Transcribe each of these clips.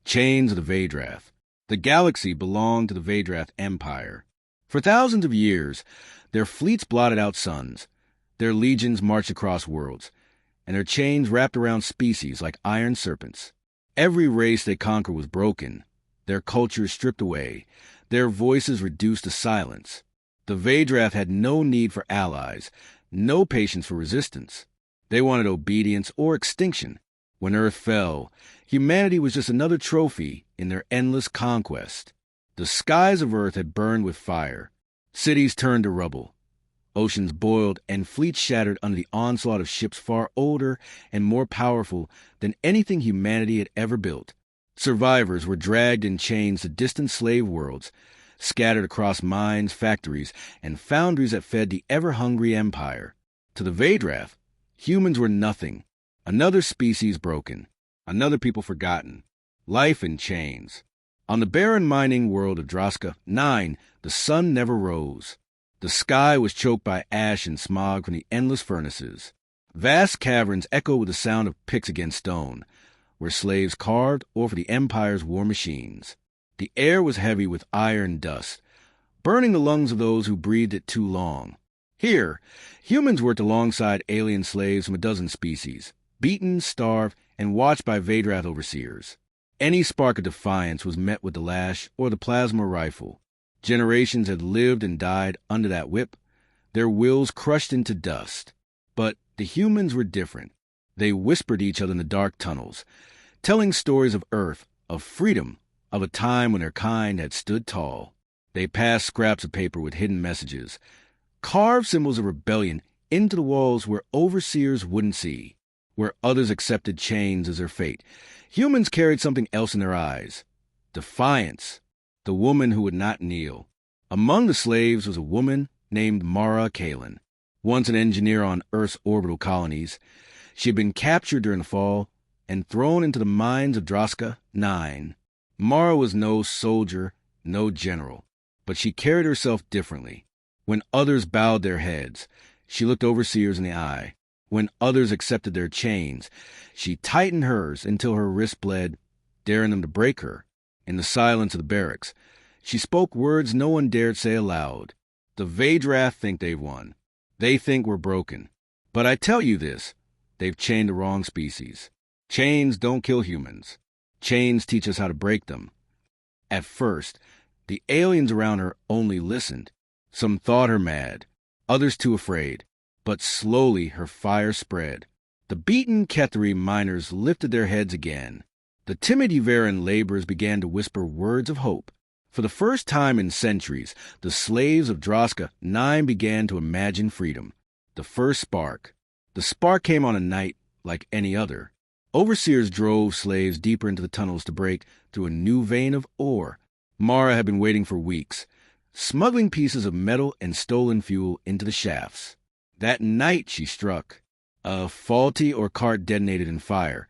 Chains of the Veydrath. The galaxy belonged to the Veydrath Empire. For thousands of years, their fleets blotted out suns, their legions marched across worlds, and their chains wrapped around species like iron serpents. Every race they conquered was broken, their cultures stripped away, their voices reduced to silence. The Veydrath had no need for allies, no patience for resistance. They wanted obedience or extinction. When Earth fell, humanity was just another trophy in their endless conquest. The skies of Earth had burned with fire. Cities turned to rubble. Oceans boiled and fleets shattered under the onslaught of ships far older and more powerful than anything humanity had ever built. Survivors were dragged in chains to distant slave worlds, scattered across mines, factories, and foundries that fed the ever-hungry empire. To the Veydrath, humans were nothing. Another species broken. Another people forgotten. Life in chains. On the barren mining world of Droska 9, the sun never rose. The sky was choked by ash and smog from the endless furnaces. Vast caverns echoed with the sound of picks against stone, where slaves carved or for the Empire's war machines. The air was heavy with iron dust, burning the lungs of those who breathed it too long. Here, humans worked alongside alien slaves from a dozen species, beaten, starved, and watched by Veydrath overseers. Any spark of defiance was met with the lash or the plasma rifle. Generations had lived and died under that whip, their wills crushed into dust. But the humans were different. They whispered to each other in the dark tunnels, telling stories of Earth, of freedom, of a time when their kind had stood tall. They passed scraps of paper with hidden messages, carved symbols of rebellion into the walls where overseers wouldn't see, where others accepted chains as their fate. Humans carried something else in their eyes. Defiance. The woman who would not kneel. Among the slaves was a woman named Mara Kalin. Once an engineer on Earth's orbital colonies, she had been captured during the fall and thrown into the mines of Droska 9. Mara was no soldier, no general, but she carried herself differently. When others bowed their heads, she looked overseers in the eye. When others accepted their chains, she tightened hers until her wrist bled, daring them to break her. In the silence of the barracks, she spoke words no one dared say aloud. The Veydrath think they've won. They think we're broken. But I tell you this, they've chained the wrong species. Chains don't kill humans. Chains teach us how to break them. At first, the aliens around her only listened. Some thought her mad, others too afraid. But slowly her fire spread. The beaten Kethari miners lifted their heads again. The timid Uveran laborers began to whisper words of hope. For the first time in centuries, the slaves of Droska 9 began to imagine freedom. The first spark. The spark came on a night like any other. Overseers drove slaves deeper into the tunnels to break through a new vein of ore. Mara had been waiting for weeks, smuggling pieces of metal and stolen fuel into the shafts. That night she struck. A faulty or cart detonated in fire,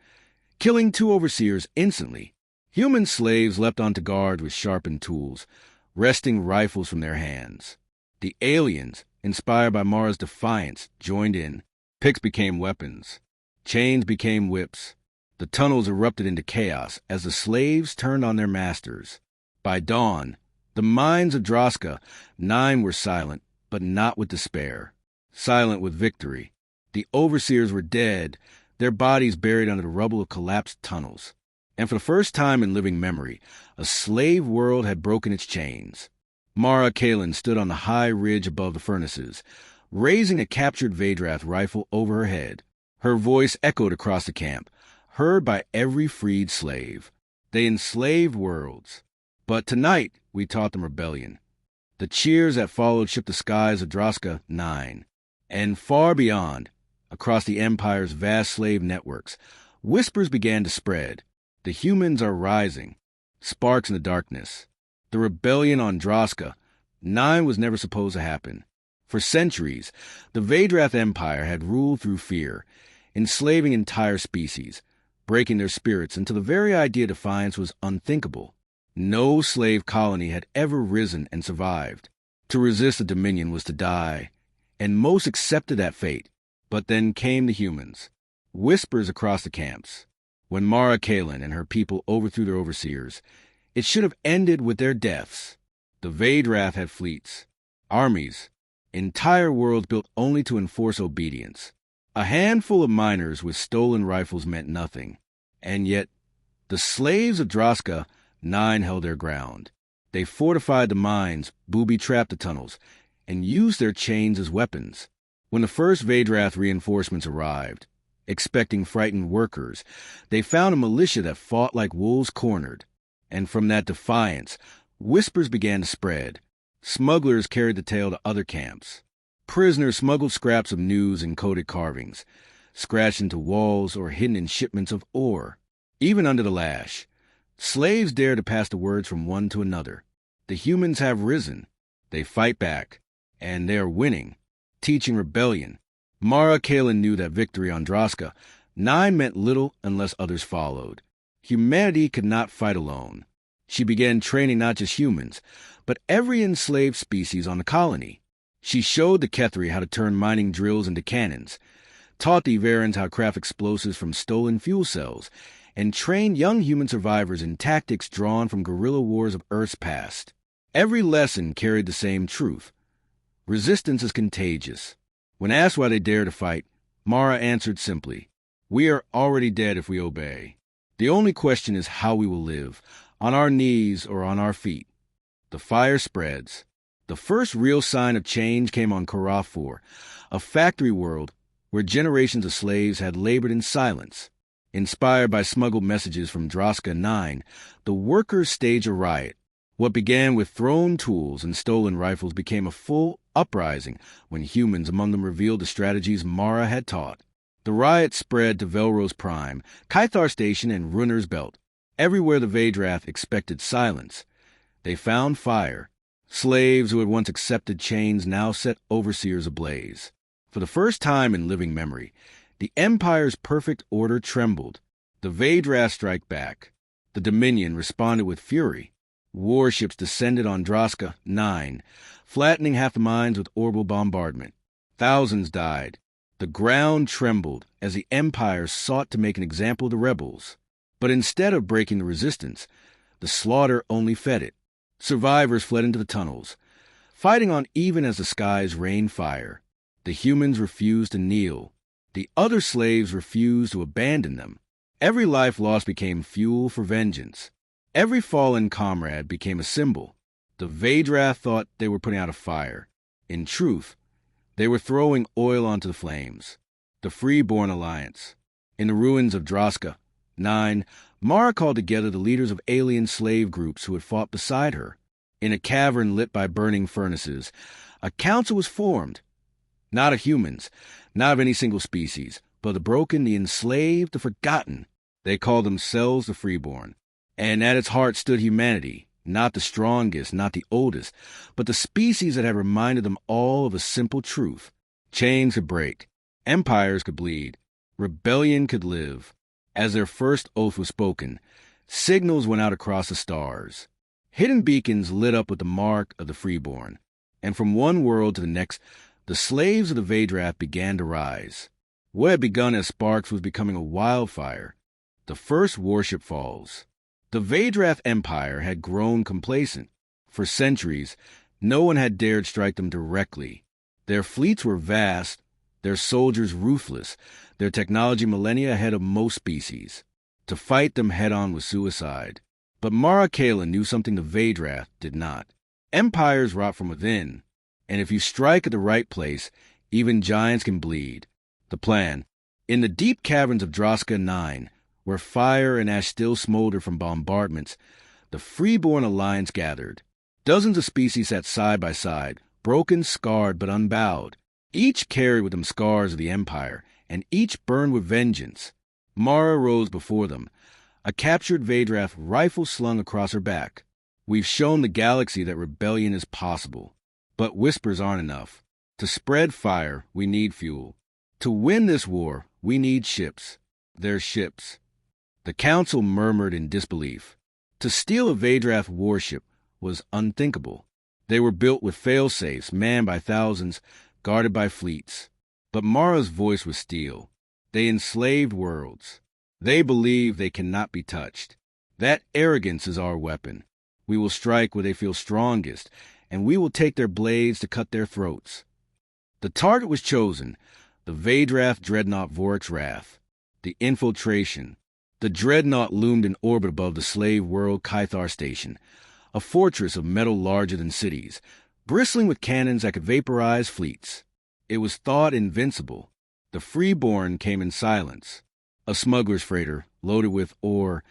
killing 2 overseers instantly. Human slaves leapt onto guards with sharpened tools, wresting rifles from their hands. The aliens, inspired by Mara's defiance, joined in. Picks became weapons. Chains became whips. The tunnels erupted into chaos as the slaves turned on their masters. By dawn, the mines of Droska 9 were silent, but not with despair. Silent with victory. The overseers were dead, their bodies buried under the rubble of collapsed tunnels. And for the first time in living memory, a slave world had broken its chains. Mara Kalin stood on the high ridge above the furnaces, raising a captured Veydrath rifle over her head. Her voice echoed across the camp, heard by every freed slave. They enslaved worlds. But tonight we taught them rebellion. The cheers that followed shook the skies of Droska 9. And far beyond, across the Empire's vast slave networks, whispers began to spread. The humans are rising. Sparks in the darkness. The rebellion on Droska 9 was never supposed to happen. For centuries, the Veydrath Empire had ruled through fear, enslaving entire species, breaking their spirits until the very idea of defiance was unthinkable. No slave colony had ever risen and survived. To resist the dominion was to die, and most accepted that fate. But then came the humans. Whispers across the camps. When Mara Kalen and her people overthrew their overseers, it should have ended with their deaths. The Veydrath had fleets, armies, entire worlds built only to enforce obedience. A handful of miners with stolen rifles meant nothing, and yet the slaves of Droska 9 held their ground. They fortified the mines, booby-trapped the tunnels, and used their chains as weapons. When the first Veydrath reinforcements arrived, expecting frightened workers, they found a militia that fought like wolves cornered. And from that defiance, whispers began to spread. Smugglers carried the tale to other camps. Prisoners smuggled scraps of news and coded carvings, scratched into walls or hidden in shipments of ore. Even under the lash, slaves dared to pass the words from one to another. The humans have risen. They fight back, and they are winning, teaching rebellion. Mara Kalen knew that victory on Droska 9 meant little unless others followed. Humanity could not fight alone. She began training not just humans, but every enslaved species on the colony. She showed the Kethri how to turn mining drills into cannons, taught the Iverans how to craft explosives from stolen fuel cells, and trained young human survivors in tactics drawn from guerrilla wars of Earth's past. Every lesson carried the same truth. Resistance is contagious. When asked why they dared to fight, Mara answered simply, "We are already dead if we obey. The only question is how we will live, on our knees or on our feet." The fire spreads. The first real sign of change came on Karaf 4, a factory world where generations of slaves had labored in silence. Inspired by smuggled messages from Droska 9, the workers staged a riot. What began with thrown tools and stolen rifles became a full uprising when humans among them revealed the strategies Mara had taught. The riot spread to Velro's Prime, Kythar Station, and Runner's Belt. Everywhere the Veydrath expected silence, they found fire. Slaves who had once accepted chains now set overseers ablaze. For the first time in living memory, the Empire's perfect order trembled. The Veydrath strike back. The Dominion responded with fury. Warships descended on Droska 9, flattening half the mines with orbital bombardment. Thousands died. The ground trembled as the Empire sought to make an example of the rebels. But instead of breaking the resistance, the slaughter only fed it. Survivors fled into the tunnels, fighting on even as the skies rained fire. The humans refused to kneel. The other slaves refused to abandon them. Every life lost became fuel for vengeance. Every fallen comrade became a symbol. The Veydrath thought they were putting out a fire. In truth, they were throwing oil onto the flames. The Freeborn Alliance. In the ruins of Droska 9, Mara called together the leaders of alien slave groups who had fought beside her. In a cavern lit by burning furnaces, a council was formed. Not of humans, not of any single species, but the broken, the enslaved, the forgotten. They called themselves the Freeborn. And at its heart stood humanity, not the strongest, not the oldest, but the species that had reminded them all of a simple truth. Chains could break, empires could bleed, rebellion could live. As their first oath was spoken, signals went out across the stars. Hidden beacons lit up with the mark of the Freeborn, and from one world to the next, the slaves of the Veydrath began to rise. What had begun as sparks was becoming a wildfire. The first warship falls. The Veydrath Empire had grown complacent. For centuries, no one had dared strike them directly. Their fleets were vast, their soldiers ruthless, their technology millennia ahead of most species. To fight them head-on was suicide. But Mara Kalen knew something the Veydrath did not. Empires rot from within, and if you strike at the right place, even giants can bleed. The plan. In the deep caverns of Droska 9, where fire and ash still smolder from bombardments, the Freeborn Alliance gathered. Dozens of species sat side by side, broken, scarred, but unbowed. Each carried with them scars of the Empire, and each burned with vengeance. Mara rose before them, a captured Veydrath rifle slung across her back. We've shown the galaxy that rebellion is possible. But whispers aren't enough. To spread fire, we need fuel. To win this war, we need ships. They're ships. The council murmured in disbelief. To steal a Veydrath warship was unthinkable. They were built with fail-safes, manned by thousands, guarded by fleets. But Mara's voice was steel. They enslaved worlds. They believe they cannot be touched. That arrogance is our weapon. We will strike where they feel strongest, and we will take their blades to cut their throats. The target was chosen, the Veydrath dreadnought Vorax Wrath. The infiltration. The dreadnought loomed in orbit above the slave world Kythar station, a fortress of metal larger than cities, bristling with cannons that could vaporize fleets. It was thought invincible. The freeborn came in silence. A smuggler's freighter, loaded with ore,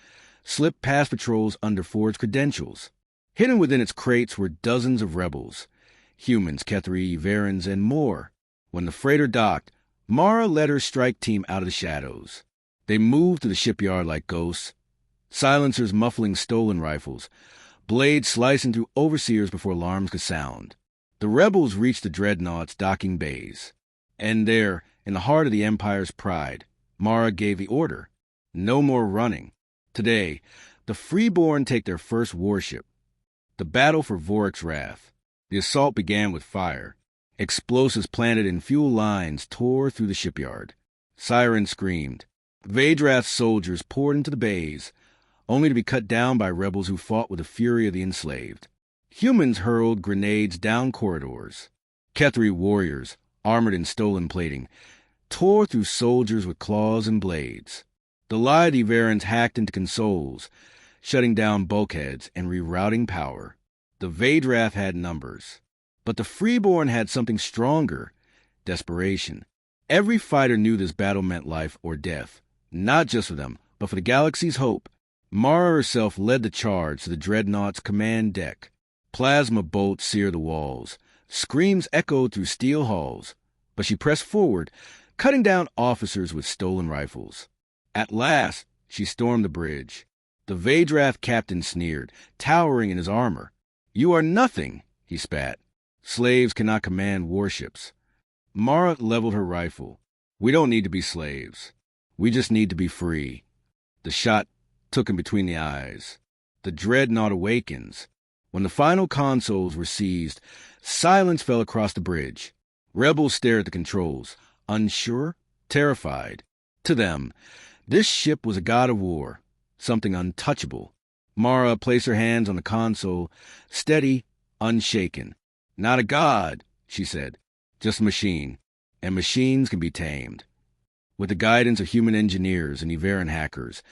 slipped past patrols under forged credentials. Hidden within its crates were dozens of rebels, humans, Kethri, Varens, and more. When the freighter docked, Mara led her strike team out of the shadows. They moved to the shipyard like ghosts, silencers muffling stolen rifles, blades slicing through overseers before alarms could sound. The rebels reached the dreadnought's docking bays. And there, in the heart of the Empire's pride, Mara gave the order. No more running. Today, the freeborn take their first warship. The battle for Vorax Wrath. The assault began with fire. Explosives planted in fuel lines tore through the shipyard. Sirens screamed. Veydrath's soldiers poured into the bays, only to be cut down by rebels who fought with the fury of the enslaved. Humans hurled grenades down corridors. Kethri warriors, armored in stolen plating, tore through soldiers with claws and blades. The Lydi Varens hacked into consoles, shutting down bulkheads and rerouting power. The Veydrath had numbers. But the freeborn had something stronger, desperation. Every fighter knew this battle meant life or death, not just for them, but for the galaxy's hope. Mara herself led the charge to the dreadnought's command deck. Plasma bolts seared the walls. Screams echoed through steel halls. But she pressed forward, cutting down officers with stolen rifles. At last, she stormed the bridge. The Veydrath captain sneered, towering in his armor. "You are nothing," he spat. "Slaves cannot command warships." Mara leveled her rifle. "We don't need to be slaves. We just need to be free." The shot took him between the eyes. The dreadnought awakens. When the final consoles were seized, silence fell across the bridge. Rebels stared at the controls, unsure, terrified. To them, this ship was a god of war, something untouchable. Mara placed her hands on the console, steady, unshaken. "Not a god," she said, "just a machine, and machines can be tamed." With the guidance of human engineers and Everan hackers,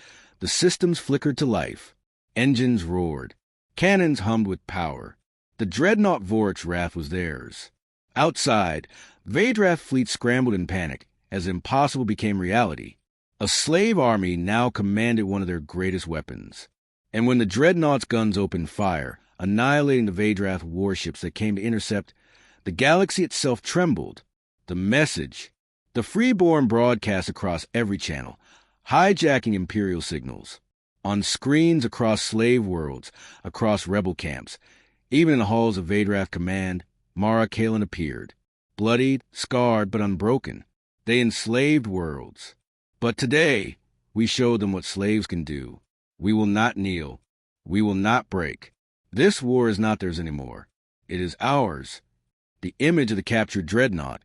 the systems flickered to life. Engines roared. Cannons hummed with power. The dreadnought Vorax Wrath was theirs. Outside, Veydrath fleets scrambled in panic as impossible became reality. A slave army now commanded one of their greatest weapons. And when the dreadnought's guns opened fire, annihilating the Veydrath warships that came to intercept, the galaxy itself trembled. The message. The freeborn broadcast across every channel, hijacking Imperial signals. On screens across slave worlds, across rebel camps, even in the halls of Veydrath Command, Mara Kalen appeared. Bloodied, scarred, but unbroken. They enslaved worlds. But today, we showed them what slaves can do. We will not kneel. We will not break. This war is not theirs anymore. It is ours. The image of the captured dreadnought,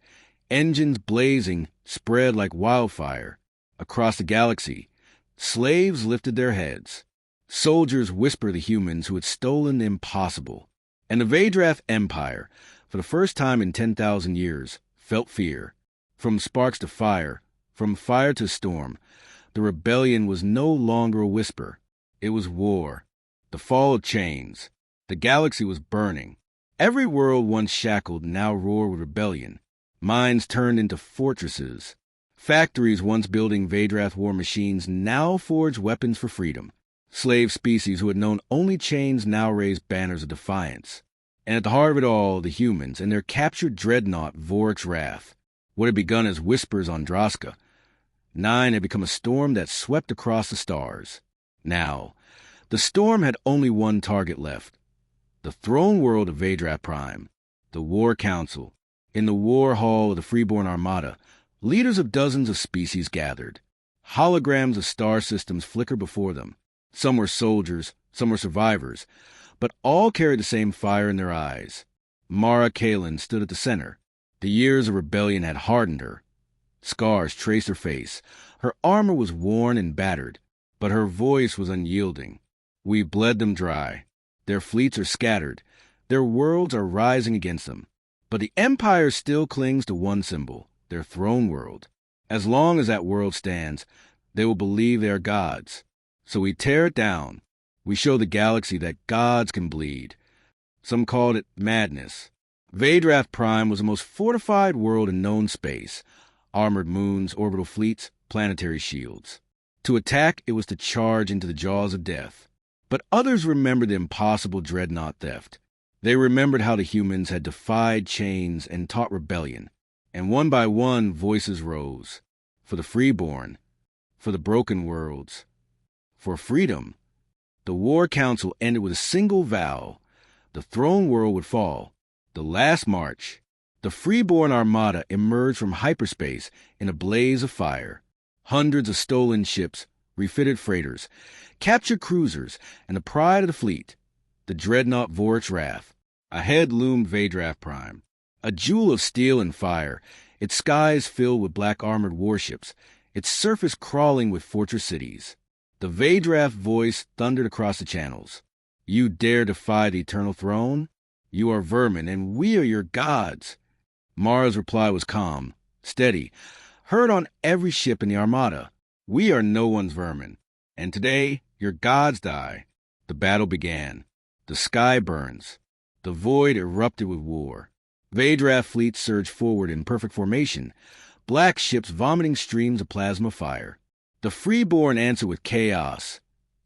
engines blazing, spread like wildfire. Across the galaxy, slaves lifted their heads. Soldiers whispered the humans who had stolen the impossible. And the Veydrath Empire, for the first time in 10,000 years, felt fear. From sparks to fire, from fire to storm, the rebellion was no longer a whisper. It was war. The fall of chains. The galaxy was burning. Every world once shackled now roared with rebellion. Mines turned into fortresses. Factories once building Veydrath war machines now forged weapons for freedom. Slave species who had known only chains now raised banners of defiance. And at the heart of it all, the humans and their captured dreadnought Vorax Wrath. What had begun as whispers on Droska, 9 had become a storm that swept across the stars. Now, the storm had only one target left. The throne world of Veydrath Prime, the War Council. In the war hall of the Freeborn Armada, leaders of dozens of species gathered. Holograms of star systems flickered before them. Some were soldiers, some were survivors, but all carried the same fire in their eyes. Mara Kalen stood at the center. The years of rebellion had hardened her. Scars traced her face. Her armor was worn and battered, but her voice was unyielding. We bled them dry. Their fleets are scattered. Their worlds are rising against them. But the Empire still clings to one symbol, their throne world. As long as that world stands, they will believe they are gods. So we tear it down. We show the galaxy that gods can bleed. Some called it madness. Veydrath Prime was the most fortified world in known space. Armored moons, orbital fleets, planetary shields. To attack, it was to charge into the jaws of death. But others remembered the impossible dreadnought theft. They remembered how the humans had defied chains and taught rebellion. And one by one, voices rose. For the freeborn. For the broken worlds. For freedom. The War Council ended with a single vow. The throne world would fall. The last march. The freeborn armada emerged from hyperspace in a blaze of fire. Hundreds of stolen ships, refitted freighters, captured cruisers, and the pride of the fleet, the dreadnought Vorik's Wrath. Ahead loomed Veydrath Prime, a jewel of steel and fire, its skies filled with black-armored warships, its surface crawling with fortress cities. The Veydrath voice thundered across the channels. You dare defy the eternal throne? You are vermin, and we are your gods. Mara's reply was calm, steady, heard on every ship in the armada. We are no one's vermin. And today, your gods die. The battle began. The sky burns. The void erupted with war. Veydrath fleets surged forward in perfect formation, black ships vomiting streams of plasma fire. The freeborn answered with chaos.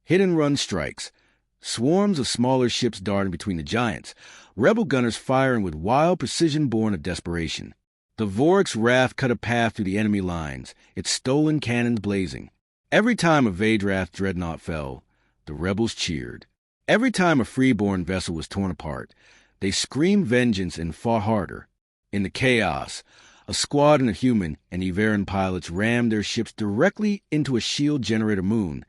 Hit-and-run strikes. Swarms of smaller ships darting between the giants, rebel gunners firing with wild precision born of desperation. The Vorik's Wrath cut a path through the enemy lines, its stolen cannons blazing. Every time a Veydrath dreadnought fell, the rebels cheered. Every time a freeborn vessel was torn apart, they screamed vengeance and fought harder. In the chaos, a squadron of human and Everan pilots rammed their ships directly into a shield generator moon,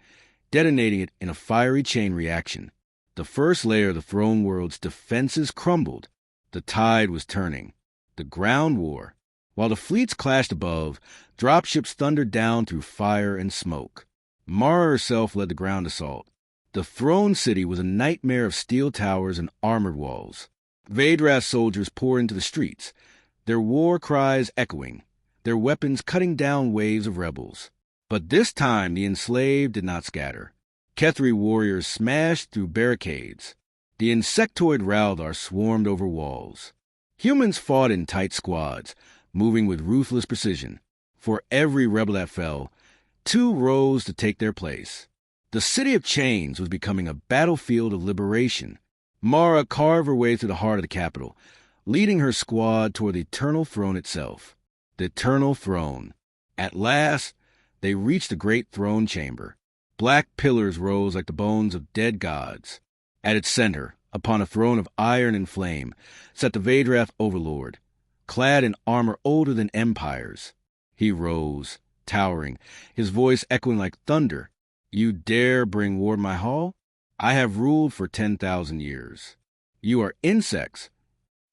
detonating it in a fiery chain reaction. The first layer of the throne world's defenses crumbled. The tide was turning. The ground war. While the fleets clashed above, dropships thundered down through fire and smoke. Mara herself led the ground assault. The throne city was a nightmare of steel towers and armored walls. Veydrath soldiers poured into the streets, their war cries echoing, their weapons cutting down waves of rebels. But this time the enslaved did not scatter. Kethri warriors smashed through barricades. The insectoid Raldar swarmed over walls. Humans fought in tight squads, moving with ruthless precision. For every rebel that fell, two rose to take their place. The City of Chains was becoming a battlefield of liberation. Mara carved her way through the heart of the capital, leading her squad toward the eternal throne itself. The eternal throne. At last, they reached the great throne chamber. Black pillars rose like the bones of dead gods. At its center, upon a throne of iron and flame, sat the Veydrath Overlord, clad in armor older than empires. He rose, towering, his voice echoing like thunder. You dare bring war to my hall? I have ruled for 10,000 years. You are insects.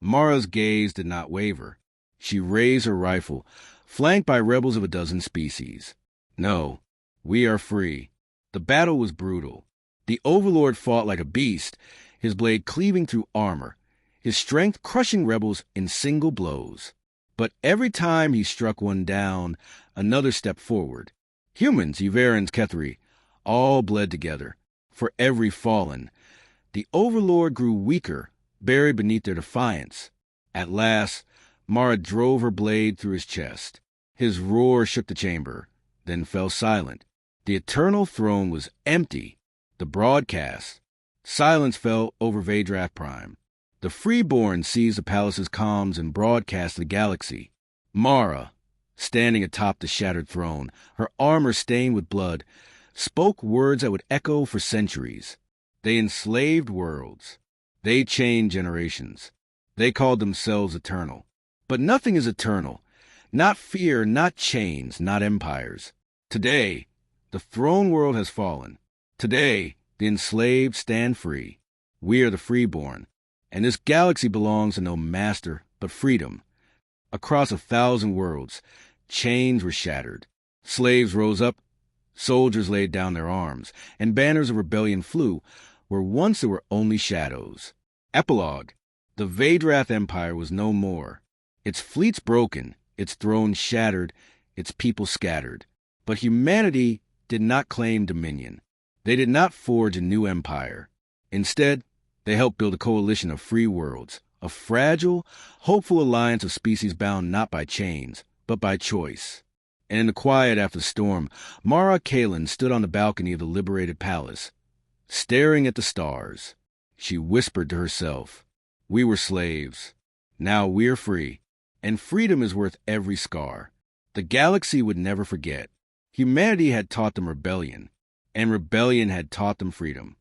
Mara's gaze did not waver. She raised her rifle, flanked by rebels of a dozen species. No, we are free. The battle was brutal. The Overlord fought like a beast, his blade cleaving through armor, his strength crushing rebels in single blows. But every time he struck one down, another stepped forward. Humans, Everans, Kethri, all bled together. For every fallen, the Overlord grew weaker, buried beneath their defiance. At last, Mara drove her blade through his chest. His roar shook the chamber, then fell silent. The eternal throne was empty. The broadcast. Silence fell over Veydrath Prime. The freeborn seized the palace's comms and broadcast the galaxy. Mara, standing atop the shattered throne, her armor stained with blood, spoke words that would echo for centuries. They enslaved worlds. They chained generations. They called themselves eternal. But nothing is eternal. Not fear, not chains, not empires. Today, the throne world has fallen. Today, the enslaved stand free. We are the freeborn. And this galaxy belongs to no master but freedom. Across 1,000 worlds, Chains were shattered. Slaves rose up, soldiers laid down their arms, and banners of rebellion flew where once there were only shadows. Epilogue. The Veydrath Empire was no more. Its fleets broken, its throne shattered, its people scattered. But humanity did not claim dominion. They did not forge a new empire. Instead, they helped build a coalition of free worlds, a fragile, hopeful alliance of species bound not by chains, but by choice. And in the quiet after the storm, Mara Kalen stood on the balcony of the liberated palace. Staring at the stars, she whispered to herself, "We were slaves. Now we're free. And freedom is worth every scar." The galaxy would never forget. Humanity had taught them rebellion, and rebellion had taught them freedom.